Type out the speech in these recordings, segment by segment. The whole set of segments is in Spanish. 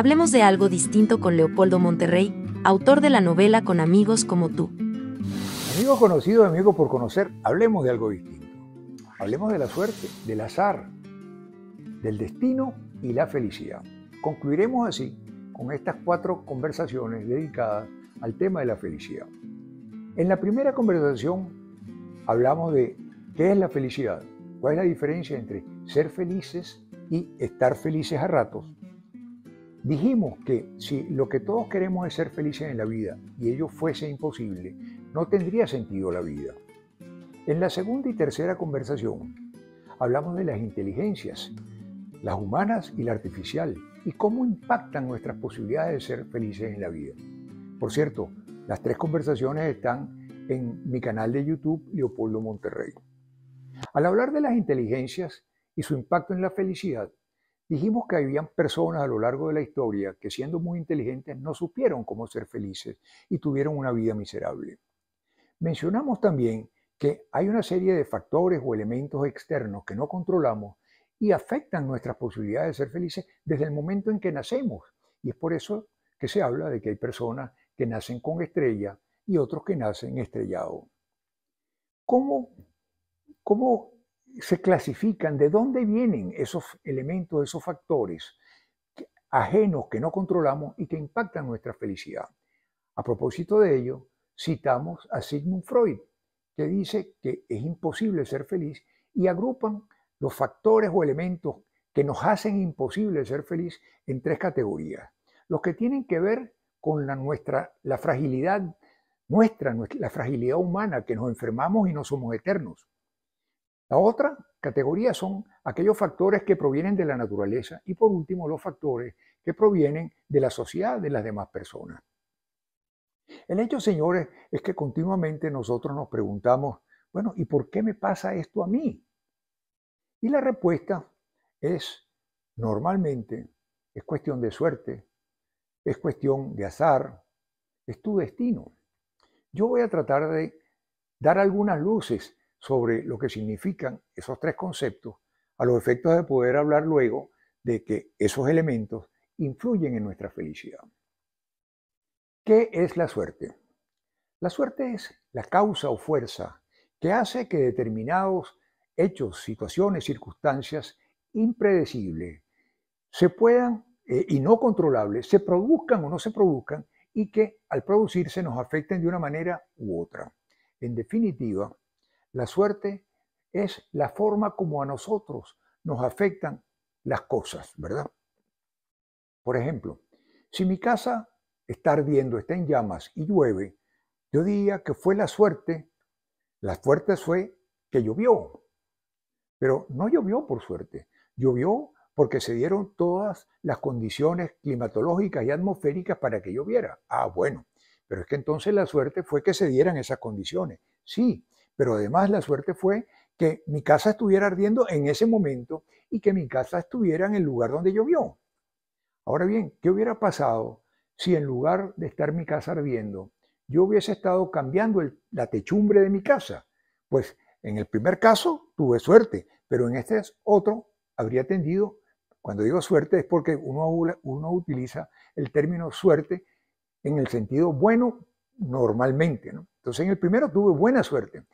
Hablemos de algo distinto con Leopoldo Monterrey, autor de la novela Con amigos como tú. Amigo conocido, amigo por conocer, hablemos de algo distinto. Hablemos de la suerte, del azar, del destino y la felicidad. Concluiremos así con estas 4 conversaciones dedicadas al tema de la felicidad. En la primera conversación hablamos de qué es la felicidad, cuál es la diferencia entre ser felices y estar felices a ratos. Dijimos que si lo que todos queremos es ser felices en la vida y ello fuese imposible, no tendría sentido la vida. En la segunda y tercera conversación hablamos de las inteligencias, las humanas y la artificial, y cómo impactan nuestras posibilidades de ser felices en la vida. Por cierto, las 3 conversaciones están en mi canal de YouTube, Leopoldo Monterrey. Al hablar de las inteligencias y su impacto en la felicidad, dijimos que habían personas a lo largo de la historia que, siendo muy inteligentes, no supieron cómo ser felices y tuvieron una vida miserable. Mencionamos también que hay una serie de factores o elementos externos que no controlamos y afectan nuestras posibilidades de ser felices desde el momento en que nacemos. Y es por eso que se habla de que hay personas que nacen con estrella y otros que nacen estrellados. ¿Cómo se clasifican? ¿De dónde vienen esos elementos, esos factores ajenos que no controlamos y que impactan nuestra felicidad? A propósito de ello, citamos a Sigmund Freud, que dice que es imposible ser feliz y agrupan los factores o elementos que nos hacen imposible ser feliz en 3 categorías. Los que tienen que ver con la fragilidad la fragilidad humana, que nos enfermamos y no somos eternos. La otra categoría son aquellos factores que provienen de la naturaleza y, por último, los factores que provienen de la sociedad de las demás personas. El hecho, señores, es que continuamente nosotros nos preguntamos, bueno, ¿y por qué me pasa esto a mí? Y la respuesta es, normalmente, es cuestión de suerte, es cuestión de azar, es tu destino. Yo voy a tratar de dar algunas luces sobre lo que significan esos 3 conceptos, a los efectos de poder hablar luego de que esos elementos influyen en nuestra felicidad. ¿Qué es la suerte? La suerte es la causa o fuerza que hace que determinados hechos, situaciones, circunstancias impredecibles se puedan y no controlables, se produzcan o no se produzcan y que al producirse nos afecten de una manera u otra. En definitiva, la suerte es la forma como a nosotros nos afectan las cosas, ¿verdad? Por ejemplo, si mi casa está ardiendo, está en llamas y llueve, yo diría que fue la suerte fue que llovió, pero no llovió por suerte, llovió porque se dieron todas las condiciones climatológicas y atmosféricas para que lloviera. Ah, bueno, pero es que entonces la suerte fue que se dieran esas condiciones. Sí, pero además la suerte fue que mi casa estuviera ardiendo en ese momento y que mi casa estuviera en el lugar donde llovió. Ahora bien, ¿qué hubiera pasado si en lugar de estar mi casa ardiendo, yo hubiese estado cambiando la techumbre de mi casa? Pues en el primer caso tuve suerte, pero en este otro habría tendido, cuando digo suerte es porque uno utiliza el término suerte en el sentido bueno normalmente, ¿no? Entonces en el primero tuve buena suerte.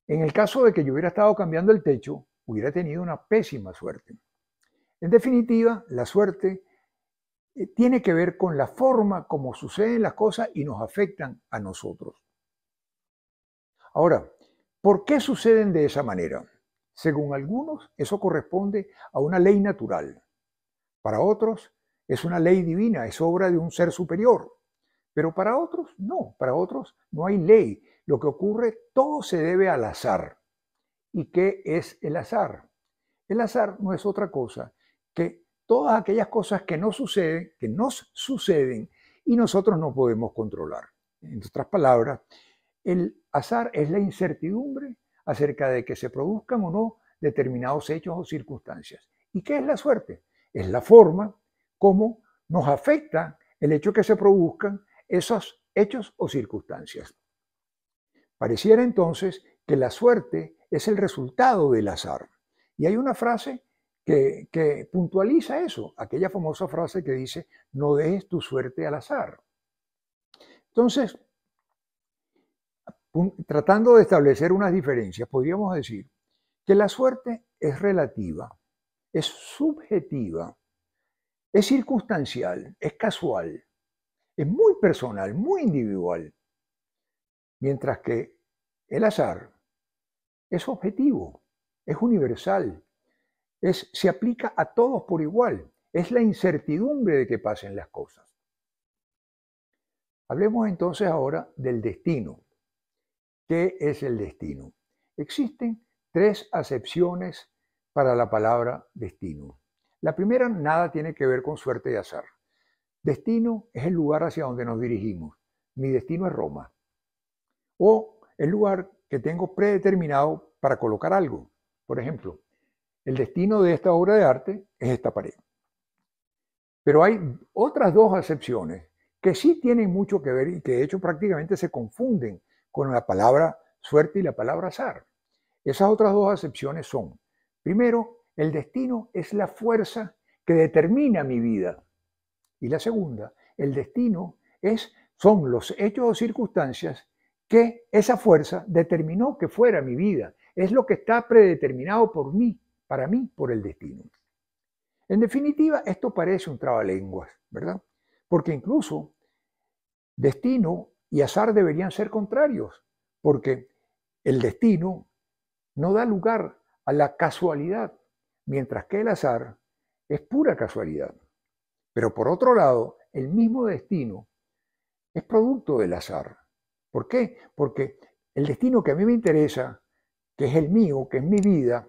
En el caso de que yo hubiera estado cambiando el techo, hubiera tenido una pésima suerte. En definitiva, la suerte tiene que ver con la forma como suceden las cosas y nos afectan a nosotros. Ahora, ¿por qué suceden de esa manera? Según algunos, eso corresponde a una ley natural. Para otros, es una ley divina, es obra de un ser superior. Pero para otros no hay ley. Lo que ocurre, todo se debe al azar. ¿Y qué es el azar? El azar no es otra cosa que todas aquellas cosas que nos suceden y nosotros no podemos controlar. En otras palabras, el azar es la incertidumbre acerca de que se produzcan o no determinados hechos o circunstancias. ¿Y qué es la suerte? Es la forma como nos afecta el hecho que se produzcan esos hechos o circunstancias. Pareciera entonces que la suerte es el resultado del azar. Y hay una frase que puntualiza eso, aquella famosa frase que dice, no dejes tu suerte al azar. Entonces, tratando de establecer unas diferencias, podríamos decir que la suerte es relativa, es subjetiva, es circunstancial, es casual, es muy personal, muy individual, mientras que el azar es objetivo, es universal, se aplica a todos por igual, es la incertidumbre de que pasen las cosas. Hablemos entonces ahora del destino. ¿Qué es el destino? Existen tres acepciones para la palabra destino. La primera, nada tiene que ver con suerte y azar. Destino es el lugar hacia donde nos dirigimos. Mi destino es Roma. O el lugar que tengo predeterminado para colocar algo. Por ejemplo, el destino de esta obra de arte es esta pared. Pero hay otras dos acepciones que sí tienen mucho que ver y que de hecho prácticamente se confunden con la palabra suerte y la palabra azar. Esas otras dos acepciones son, primero, el destino es la fuerza que determina mi vida. Y la segunda, el destino son los hechos o circunstancias que esa fuerza determinó que fuera mi vida. Es lo que está predeterminado por mí, para mí, por el destino. En definitiva, esto parece un trabalenguas, ¿verdad? Porque incluso destino y azar deberían ser contrarios, porque el destino no da lugar a la casualidad, mientras que el azar es pura casualidad. Pero por otro lado, el mismo destino es producto del azar. ¿Por qué? Porque el destino que a mí me interesa, que es el mío, que es mi vida,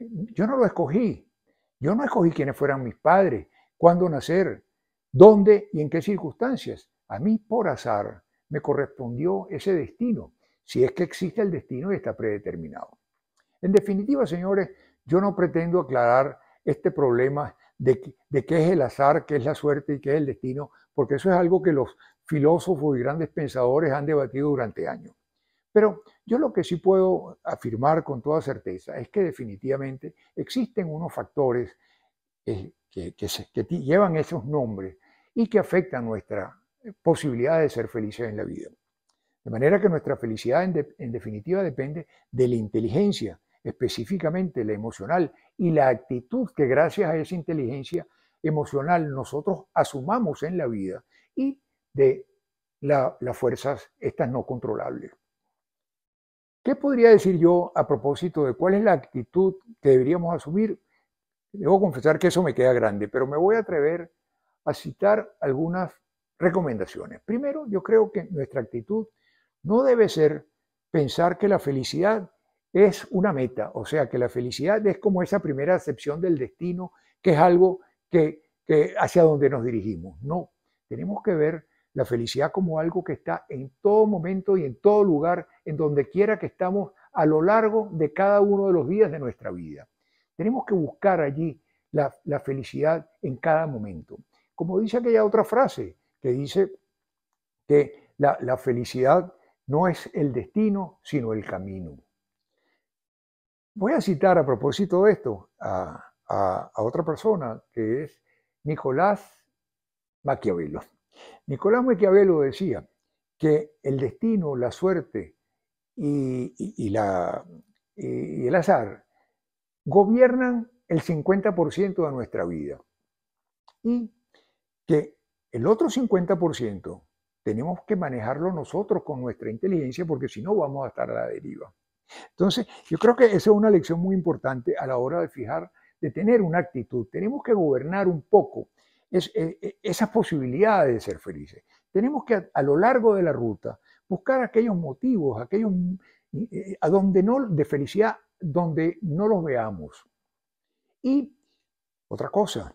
yo no lo escogí. Yo no escogí quiénes fueran mis padres, cuándo nacer, dónde y en qué circunstancias. A mí, por azar, me correspondió ese destino, si es que existe el destino y está predeterminado. En definitiva, señores, yo no pretendo aclarar este problema de qué es el azar, qué es la suerte y qué es el destino, porque eso es algo que los filósofos y grandes pensadores han debatido durante años. Pero yo lo que sí puedo afirmar con toda certeza es que definitivamente existen unos factores que llevan esos nombres y que afectan nuestra posibilidad de ser felices en la vida. De manera que nuestra felicidad en definitiva depende de la inteligencia, específicamente la emocional, y la actitud que gracias a esa inteligencia emocional nosotros asumamos en la vida y de las fuerzas estas no controlables. ¿Qué podría decir yo a propósito de cuál es la actitud que deberíamos asumir? Debo confesar que eso me queda grande, pero me voy a atrever a citar algunas recomendaciones. Primero, yo creo que nuestra actitud no debe ser pensar que la felicidad es una meta, o sea, que la felicidad es como esa primera acepción del destino, que es algo que hacia donde nos dirigimos. No, tenemos que ver la felicidad como algo que está en todo momento y en todo lugar, en donde quiera que estamos a lo largo de cada uno de los días de nuestra vida. Tenemos que buscar allí la felicidad en cada momento. Como dice aquella otra frase que dice que la felicidad no es el destino, sino el camino. Voy a citar a propósito de esto a otra persona que es Nicolás Maquiavelo. Nicolás Maquiavelo decía que el destino, la suerte y el azar gobiernan el 50% de nuestra vida y que el otro 50% tenemos que manejarlo nosotros con nuestra inteligencia, porque si no vamos a estar a la deriva. Entonces, yo creo que esa es una lección muy importante a la hora de tener una actitud. Tenemos que gobernar un poco esas posibilidades de ser felices. Tenemos que a lo largo de la ruta buscar aquellos motivos, aquellos de felicidad donde no los veamos. Y otra cosa,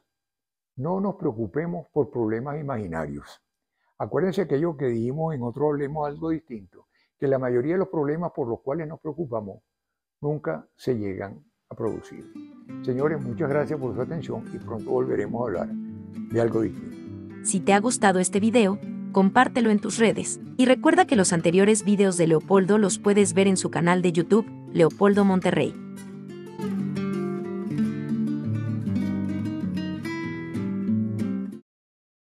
no nos preocupemos por problemas imaginarios. Acuérdense aquello que dijimos en otro Hablemos Algo Distinto, que la mayoría de los problemas por los cuales nos preocupamos nunca se llegan a producir. Señores, muchas gracias por su atención y pronto volveremos a hablar de algo distinto. Si te ha gustado este video, compártelo en tus redes. Y recuerda que los anteriores videos de Leopoldo los puedes ver en su canal de YouTube, Leopoldo Monterrey.